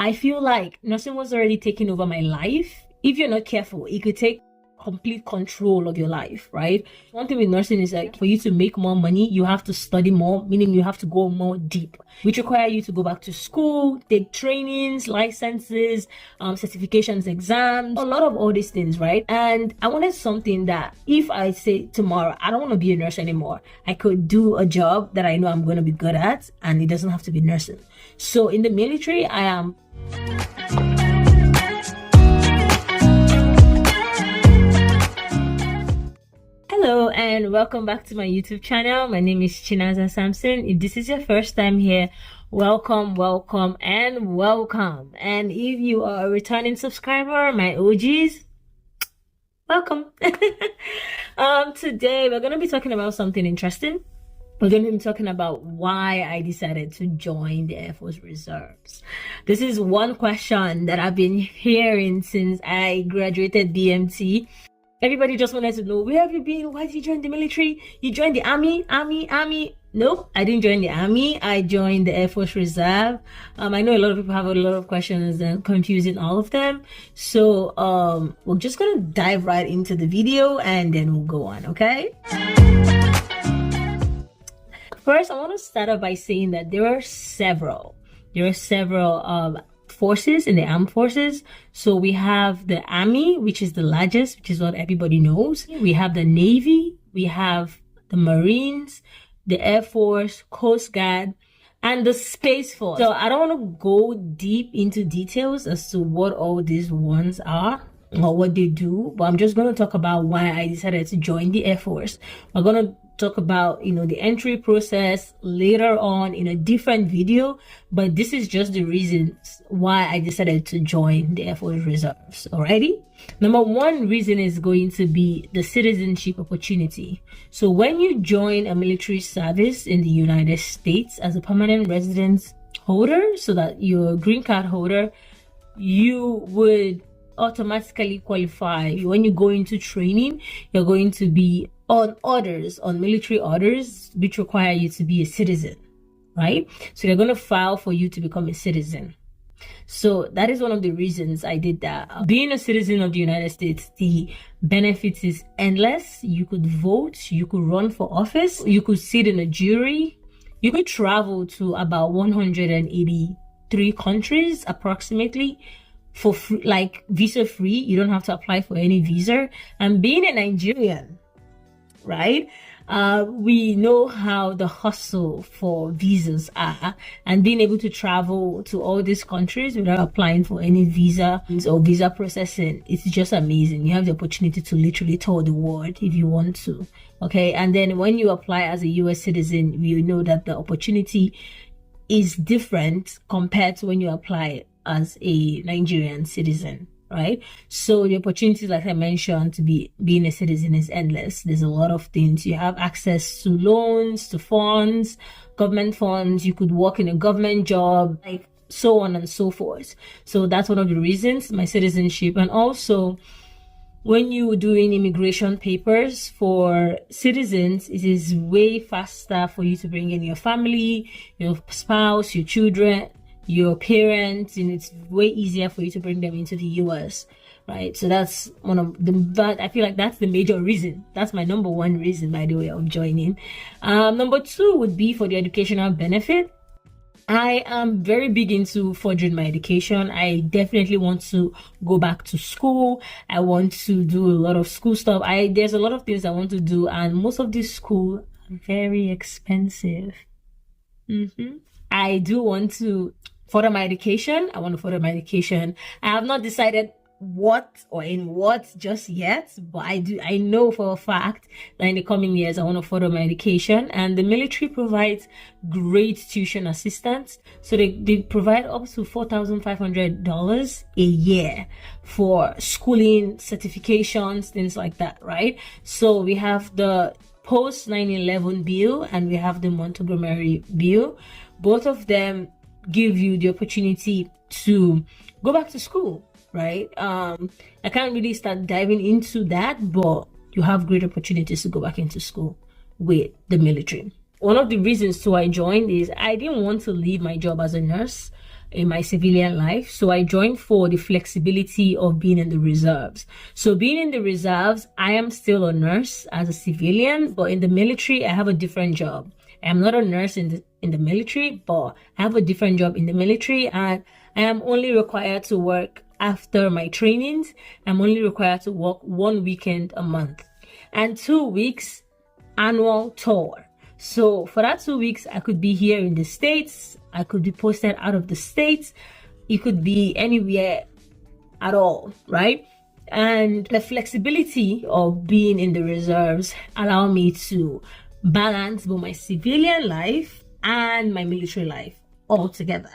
I feel like nursing was already taking over my life. If you're not careful, it could take complete control of your life, right? One thing with nursing is like for you to make more money, you have to study more, meaning you have to go more deep, which require you to go back to school, take trainings, licenses, certifications, exams, a lot of all these things, right? And I wanted something that if I say tomorrow, I don't want to be a nurse anymore, I could do a job that I know I'm going to be good at, and it doesn't have to be nursing. So in the military, I am Hello and welcome back to my YouTube channel. My name is Chinaza Samson. If this is your first time here, welcome. And if you are a returning subscriber, my OGs, welcome. Today we're going to be talking about something interesting. We're going to be talking about why I decided to join the Air Force Reserves. This is one question that I've been hearing since I graduated BMT. Everybody just wanted to know, where have you been? Why did you join the military? You joined the army? Nope, I didn't join the army. I joined the Air Force Reserve. I know a lot of people have a lot of questions and confusing all of them. So we're just going to dive right into the video and then we'll go on, okay? First, I want to start off by saying that there are several forces in the armed forces. So we have the army, which is the largest, which is what everybody knows. We have the navy, we have the marines, the air force, coast guard, and the space force. So I don't want to go deep into details as to what all these ones are or what they do, but I'm just going to talk about why I decided to join the Air Force. We're going to talk about, the entry process later on in a different video, but this is just the reasons why I decided to join the Air Force Reserves. Alrighty. Number one reason is going to be the citizenship opportunity. So when you join a military service in the United States as a permanent residence holder, so that you're a green card holder, you would automatically qualify. When you go into training, you're going to be on military orders, which require you to be a citizen, right? So they're going to file for you to become a citizen. So that is one of the reasons I did that. Being a citizen of the United States, the benefits is endless. You could vote, you could run for office, you could sit in a jury, you could travel to about 183 countries approximately for free, like visa free. You don't have to apply for any visa. And being a Nigerian, right? We know how the hustle for visas are, and being able to travel to all these countries without applying for any visa or visa processing, it's just amazing. You have the opportunity to literally tour the world if you want to. Okay. And then when you apply as a US citizen, you know that the opportunity is different compared to when you apply as a Nigerian citizen, right? So the opportunities, like I mentioned, to being a citizen is endless. There's a lot of things. You have access to loans, to funds, government funds. You could work in a government job, like so on and so forth. So that's one of the reasons, my citizenship. And also, when you're doing immigration papers for citizens, it is way faster for you to bring in your family, your spouse, your children, your parents, and it's way easier for you to bring them into the US, right? So that's one of but I feel like that's the major reason. That's my number one reason, by the way, of joining. Number two would be for the educational benefit. I am very big into furthering my education. I definitely want to go back to school. I want to do a lot of school stuff. There's a lot of things I want to do, and most of these schools are very expensive. I do want to further my education. I want to further my education. I have not decided what or in what just yet, but I know for a fact that in the coming years I want to further my education. And the military provides great tuition assistance. So they provide up to $4,500 a year for schooling, certifications, things like that, right? So we have the post 9/11 bill and we have the Montgomery bill. Both of them give you the opportunity to go back to school, right? I can't really start diving into that, but you have great opportunities to go back into school with the military. One of the reasons I joined is I didn't want to leave my job as a nurse. in my civilian life. So I joined for the flexibility of being in the reserves. So being in the reserves, I am still a nurse as a civilian, but in the military, I have a different job. I'm not a nurse in the military, but I have a different job in the military, and I am only required to work after my trainings. I'm only required to work 1 weekend a month and 2 weeks annual tour. So for that 2 weeks, I could be here in the States. I could be posted out of the States. It could be anywhere at all, right? And the flexibility of being in the reserves allow me to balance both my civilian life and my military life all together.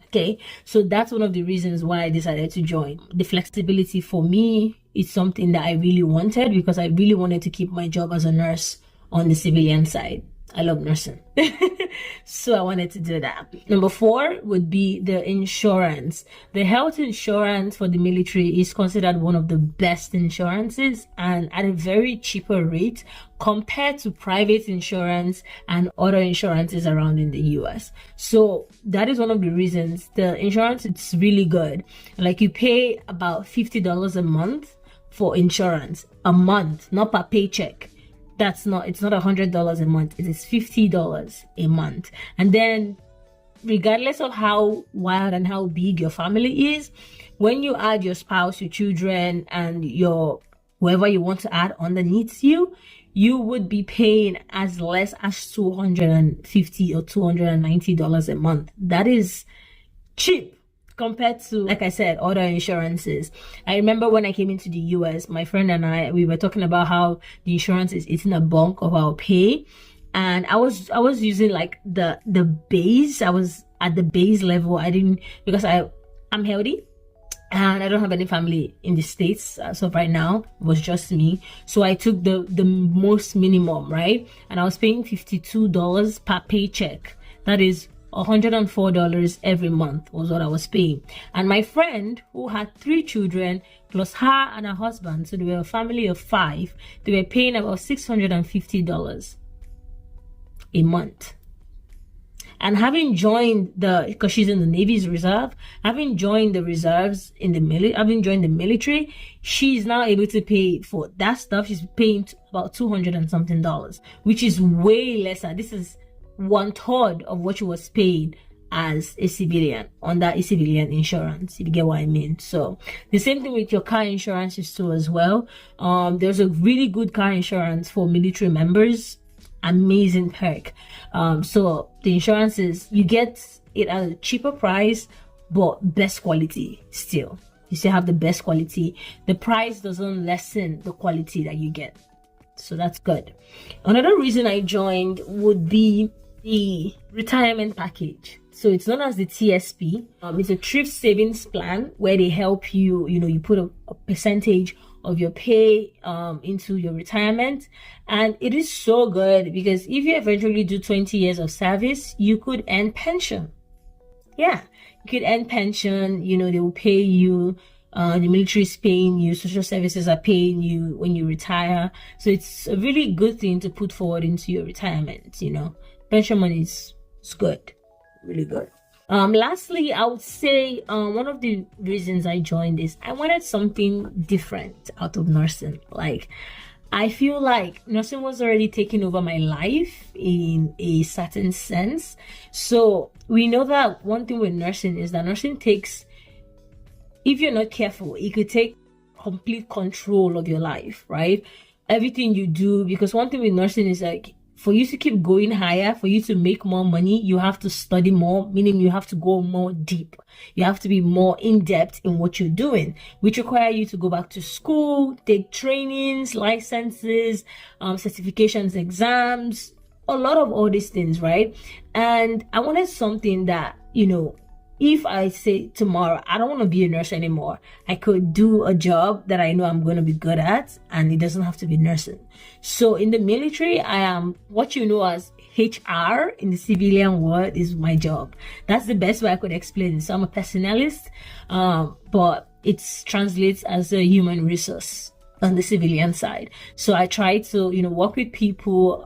Okay, so that's one of the reasons why I decided to join. The flexibility for me is something that I really wanted, because I really wanted to keep my job as a nurse on the civilian side. I love nursing. So I wanted to do that. Number 4 would be the insurance. The health insurance for the military is considered one of the best insurances, and at a very cheaper rate compared to private insurance and other insurances around in the US. So that is one of the reasons the insurance is really good. Like, you pay about $50 a month for insurance a month, not per paycheck. It's not $100 a month. It is $50 a month. And then, regardless of how wild and how big your family is, when you add your spouse, your children, and your whoever you want to add underneath you, you would be paying as less as $250 or $290 a month. That is cheap compared to, like I said, other insurances. I remember when I came into the US, my friend and I, we were talking about how the insurance is eating a bulk of our pay. And I was using like the base. I was at the base level. I didn't, because I'm healthy and I don't have any family in the States. So right now it was just me. So I took the most minimum, right? And I was paying $52 per paycheck. That is $104 every month was what I was paying. And my friend, who had 3 children plus her and her husband, so they were a family of 5, they were paying about $650 a month. And having joined because she's in the Navy's reserve, having joined the reserves in the having joined the military, she's now able to pay for that stuff. She's paying about $200 and something, which is way lesser. This is 1/3 of what she was paid as a civilian under a civilian insurance, if you get what I mean. So the same thing with your car insurances too as well. There's a really good car insurance for military members. Amazing perk. So the insurances, you get it at a cheaper price, but best quality still. You still have the best quality. The price doesn't lessen the quality that you get. So that's good. Another reason I joined would be the retirement package. So it's known as the TSP. It's a thrift savings plan where they help you, you put a percentage of your pay into your retirement. And it is so good because if you eventually do 20 years of service, you could earn pension. Yeah, you could earn pension. They will pay you. The military is paying you, social services are paying you when you retire. So it's a really good thing to put forward into your retirement, Pension money is good, really good. Lastly, I would say one of the reasons I joined is I wanted something different out of nursing. Like, I feel like nursing was already taking over my life in a certain sense. So we know that one thing with nursing is that nursing takes, if you're not careful, it could take complete control of your life, right? Everything you do, because one thing with nursing is like, for you to keep going higher, for you to make more money, you have to study more, meaning you have to go more deep. You have to be more in-depth in what you're doing, which require you to go back to school, take trainings, licenses, certifications, exams, a lot of all these things, right? And I wanted something that, if I say tomorrow, I don't want to be a nurse anymore, I could do a job that I know I'm going to be good at, and it doesn't have to be nursing. So in the military, I am what you know as HR in the civilian world is my job. That's the best way I could explain it. So I'm a personalist, but it translates as a human resource on the civilian side. So I try to, work with people.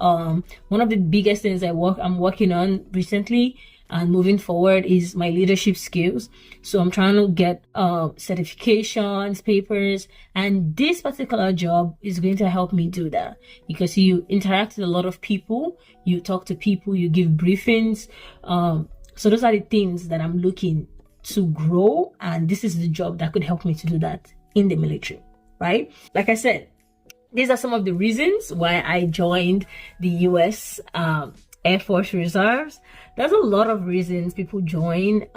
One of the biggest things I'm working on recently, and moving forward is my leadership skills. So I'm trying to get certifications, papers, and this particular job is going to help me do that, because you interact with a lot of people, you talk to people, you give briefings. So those are the things that I'm looking to grow, and this is the job that could help me to do that in the military, right? Like I said, these are some of the reasons why I joined the US Air Force Reserves. There's a lot of reasons people join.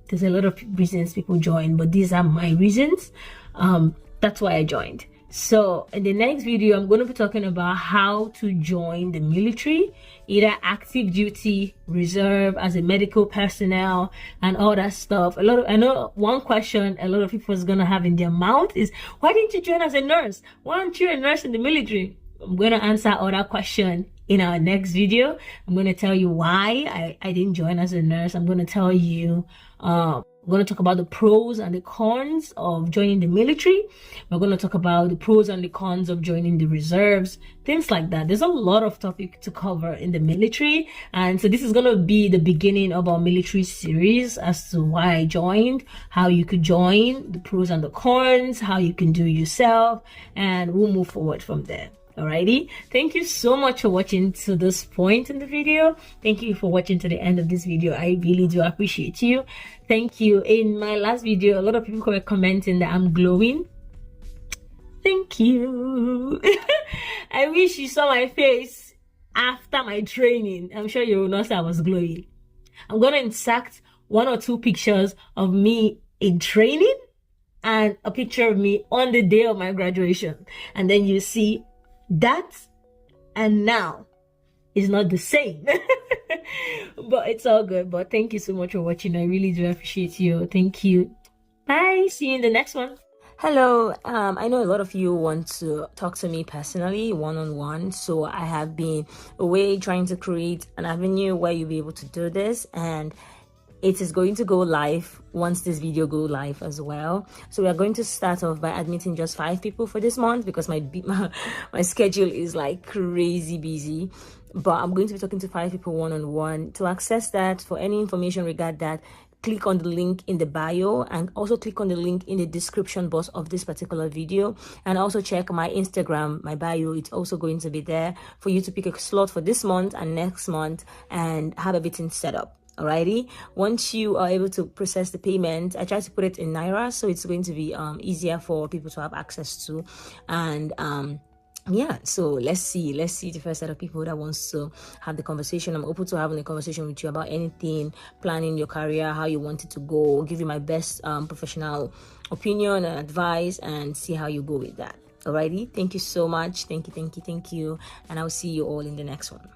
There's a lot of reasons people join, but these are my reasons. That's why I joined. So in the next video, I'm going to be talking about how to join the military, either active duty, reserve, as a medical personnel, and all that stuff. I know one question a lot of people is going to have in their mouth is, why didn't you join as a nurse? Why aren't you a nurse in the military? I'm going to answer all that question in our next video. I'm going to tell you why I didn't join as a nurse. I'm going to tell you, we're going to talk about the pros and the cons of joining the military. We're going to talk about the pros and the cons of joining the reserves, things like that. There's a lot of topic to cover in the military. And so this is going to be the beginning of our military series as to why I joined, how you could join, the pros and the cons, how you can do yourself, and we'll move forward from there. Alrighty, thank you so much for watching to this point in the video. Thank you for watching to the end of this video. I really do appreciate you. Thank you. In my last video, a lot of people were commenting that I'm glowing. Thank you. I wish you saw my face after my training. I'm sure you will not say I was glowing. I'm gonna insert 1 or 2 pictures of me in training and a picture of me on the day of my graduation, and then you see that and now is not the same. But it's all good. But thank you so much for watching. I really do appreciate you. Thank you. Bye. See you in the next one. Hello. I know a lot of you want to talk to me personally, one-on-one. So I have been away trying to create an avenue where you'll be able to do this, and it is going to go live once this video go live as well. So we are going to start off by admitting just 5 people for this month, because my schedule is like crazy busy. But I'm going to be talking to 5 people one-on-one. To access that, for any information regarding that, click on the link in the bio, and also click on the link in the description box of this particular video, and also check my Instagram, my bio. It's also going to be there for you to pick a slot for this month and next month and have everything set up. Alrighty, once you are able to process the payment, I try to put it in Naira, so it's going to be easier for people to have access to. And yeah, so let's see the first set of people that wants to have the conversation. I'm open to having a conversation with you about anything, planning your career, how you want it to go, give you my best professional opinion and advice, and see how you go with that. Alrighty, thank you so much. Thank you, and I'll see you all in the next one.